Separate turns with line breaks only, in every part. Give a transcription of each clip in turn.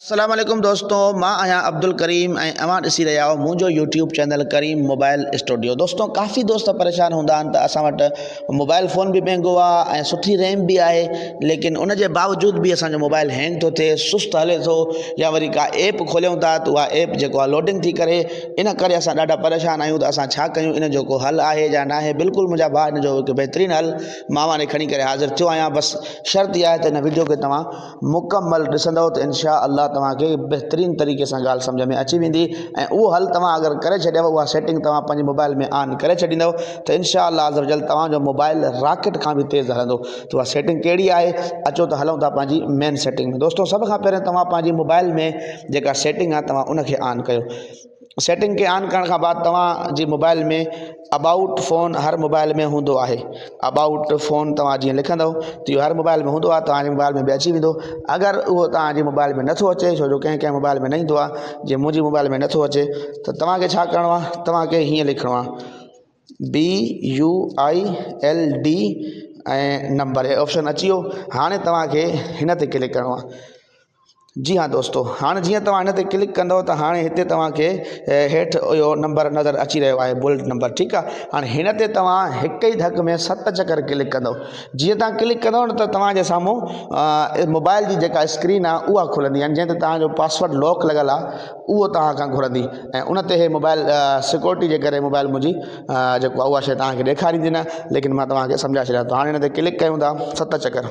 अस्सलाम वालेकुम दोस्तों, मां आहियां अब्दुल करीम ऐं अवां ॾिसी रहिया आहियो मुंहिंजो यूट्यूब चैनल करीम मोबाइल स्टूडियो। दोस्तों काफ़ी दोस्त परेशान हूंदा आहिनि त असां वटि मोबाइल फ़ोन बि महांगो आहे ऐं सुठी रैम बि आहे, लेकिन उन जे बावजूद बि असांजो मोबाइल हैंग थो थिए, सुस्त हले थो, या वरी का ऐप खोलियूं था त उहा ऐप जेको आहे लोडिंग थी करे। इन करे असां ॾाढा परेशान आहियूं त असां छा कयूं, इन जो को हल आहे या न आहे। बिल्कुलु मुंहिंजा भाउ इन जो हिकु बहितरीनु हल मां वाने खणी करे हाज़िर थियो आहियां। बसि शर्त इहा आहे त इन वीडियो खे तव्हां मुकमल ॾिसंदव त इंशा अल्लाह तव्हांखे बहितरीन तरीक़े सां ॻाल्हि सम्झ में अची वेंदी, ऐं उहो हल तव्हां अगरि करे छॾियव, उहा सेटिंग तव्हां पंहिंजे मोबाइल में ऑन करे छॾींदव त इंशा अल्लाह अज़ वजल तव्हांजो मोबाइल रॉकेट खां बि तेज़ हलंदो। त उहा सेटिंग कहिड़ी आहे, अचो त हलूं था पंहिंजी मेन सेटिंग में। दोस्तों सभ खां पहिरियों तव्हां पंहिंजी मोबाइल में जेका सेटिंग आहे तव्हां उनखे ऑन कयो। सेटिंग खे ऑन करण खां बाद तव्हांजी मोबाइल में अबाउट फ़ोन हर मोबाइल में हूंदो आहे। अबाउट फ़ोन तव्हां जीअं लिखंदव त इहो हर मोबाइल में हूंदो आहे, तव्हांजे मोबाइल में बि अची वेंदो। अगरि उहो तव्हांजी मोबाइल में नथो अचे, छो जो कंहिं कंहिं मोबाइल में न ईंदो आहे, जीअं मुंहिंजी मोबाइल में नथो अचे, त तव्हांखे छा करिणो आहे, तव्हांखे हीअं लिखिणो आहे BUILD ऐं नंबर, हे ऑप्शन अची वियो। हाणे तव्हांखे हिन ते क्लिक करिणो आहे। जी हाँ दोस्तों, हाँ जीअं तव्हां हिन ते क्लिक कंदव त हाणे हिते तव्हांखे हेठि इहो नंबर नज़र अची रहियो आहे, बुलेट नंबर, ठीकु आहे। हाणे हिन ते तव्हां हिक ई धक में 7 चकर क्लिक कंदव। जीअं तव्हां क्लिक कंदव न त तव्हांजे साम्हूं मोबाइल जी जेका स्क्रीन आहे उहा खुलंदी, यानी जंहिं ते तव्हांजो पासवर्ड लॉक लॻल आहे उहो तव्हां खां घुरंदी, ऐं उन ते हे मोबाइल सिक्योरिटी जे करे मोबाइल मुंहिंजी जेको आहे उहा शइ तव्हांखे ॾेखारींदी न, लेकिन मां तव्हांखे सम्झाए छॾियां थो। हाणे हिन ते क्लिक कयूं था 7 चकर।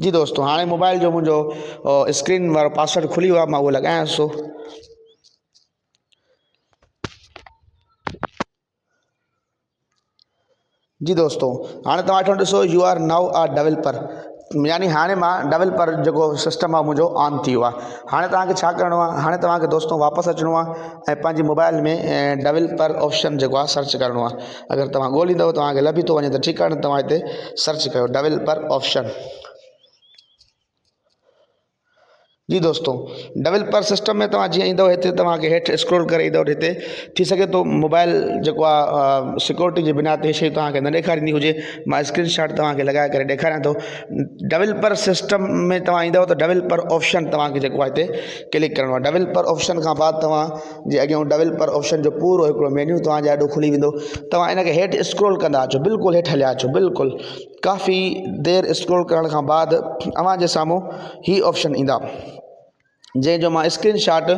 जी दोस्तों, हाणे मोबाइल जो मुंहिंजो स्क्रीन वारो पासवर्ड खुली वियो आहे, मां उहो लॻायांसि थो। जी दोस्तों, हाणे तव्हां वठो ॾिसो you are now a developer, यानी हाणे मां डेवलपर जेको सिस्टम आहे मुंहिंजो ऑन थी वियो आहे। हाणे तव्हांखे छा करिणो आहे, हाणे तव्हांखे दोस्तों वापसि अचिणो आहे ऐं पंहिंजी मोबाइल में डेवलपर ऑप्शन जेको आहे सर्च करिणो आहे। अगरि तव्हां ॻोल्हींदव तव्हांखे लभी थो वञे त ठीकु आहे, न तव्हां हिते सर्च कयो डेवलपर ऑप्शन। जी दोस्तों, डेवलपर सिस्टम में तव्हां जीअं ईंदव हिते तव्हांखे हेठि स्क्रॉल करे ईंदव। हिते थी सघे थो मोबाइल जेको आहे सिक्योरिटी जे बिना ते शइ तव्हांखे न ॾेखारींदी हुजे, मां स्क्रीनशॉट तव्हांखे लॻाए करे ॾेखारियां थो। डेवलपर सिस्टम में तव्हां ईंदव त डेवलपर ऑप्शन तव्हांखे जेको आहे हिते क्लिक करिणो आहे। डेवलपर ऑप्शन खां बाद तव्हां जे अॻियां डेवलपर ऑप्शन जो पूरो हिकिड़ो मेन्यू तव्हांजे आॾो खुली वेंदो। तव्हां इनखे हेठि स्क्रॉल कंदा अचो, बिल्कुलु हेठि हलिया अचो, बिल्कुलु काफ़ी देरि स्क्रॉल करण खां बाद अव्हांजे साम्हूं ही ऑप्शन ईंदा, जंहिंजो मां स्क्रीनशॉट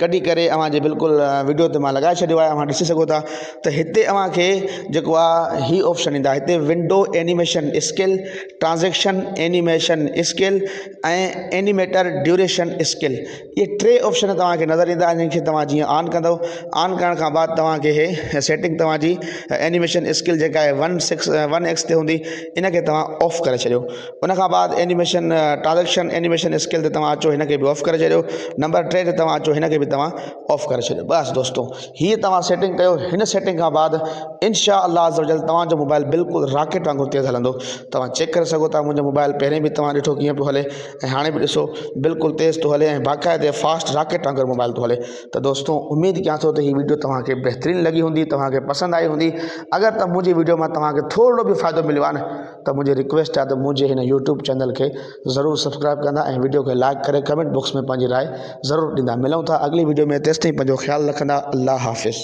कढी करे अव्हांजे बिल्कुलु वीडियो ते मां लॻाए छॾियो आहे, अव्हां ॾिसी सघो था। त हिते अव्हांखे जेको आहे ही ऑप्शन ईंदा, हिते window animation skill, transaction animation skill ऐं एनिमेटर ड्यूरेशन स्किल, इहे 3 ऑप्शन तव्हांखे नज़र ईंदा। इन्हनि खे तव्हां जीअं ऑन कंदव, ऑन करण खां बाद तव्हांखे हे सेटिंग तव्हांजी एनिमेशन स्किल जेका आहे 1x ते हूंदी, इनखे तव्हां ऑफ करे छॾियो। उनखां बाद एनिमेशन ट्रांजेक्शन एनिमेशन स्किल ते तव्हां अचो, हिनखे बि ऑफ करे छॾियो। नंबर 3 ते तव्हां अचो, हिनखे बि तव्हां ऑफ करे छॾियो। बसि दोस्तों, हीअ तव्हां सेटिंग कयो। हिन सेटिंग खां बाद इंशा अल्लाह अज़ वजल तव्हांजो मोबाइल बिल्कुलु रॉकेट वांगुरु तेज़ हलंदो। तव्हां चेक करे सघो था, मुंहिंजो मोबाइल पहिरें बि तव्हां ॾिठो कीअं पियो हले, ऐं हाणे बि ॾिसो बिल्कुलु तेज़ थो हले, ऐं बाक़ाइदे फास्ट रॉकेट वांगुरु मोबाइल थो हले। त दोस्तों, उमेदु कयां थो त हीअ वीडियो तव्हांखे बहितरीनु लॻी हूंदी, तव्हांखे पसंदि आई हूंदी। अगरि त मुंहिंजी वीडियो मां तव्हांखे थोरो बि फ़ाइदो मिलियो आहे न, त मुंहिंजी रिक्वेस्ट आहे त मुंहिंजे हिन यूट्यूब चैनल खे ज़रूरु सब्सक्राइब कंदा ऐं वीडियो खे लाइक करे कमेंट बॉक्स में पंहिंजी राय ज़रूरु ॾींदा। मिलूं था अगली वीडियो में, तेसिताईं पंहिंजो ख़्यालु रखंदा। अल्लाह हाफ़िज़।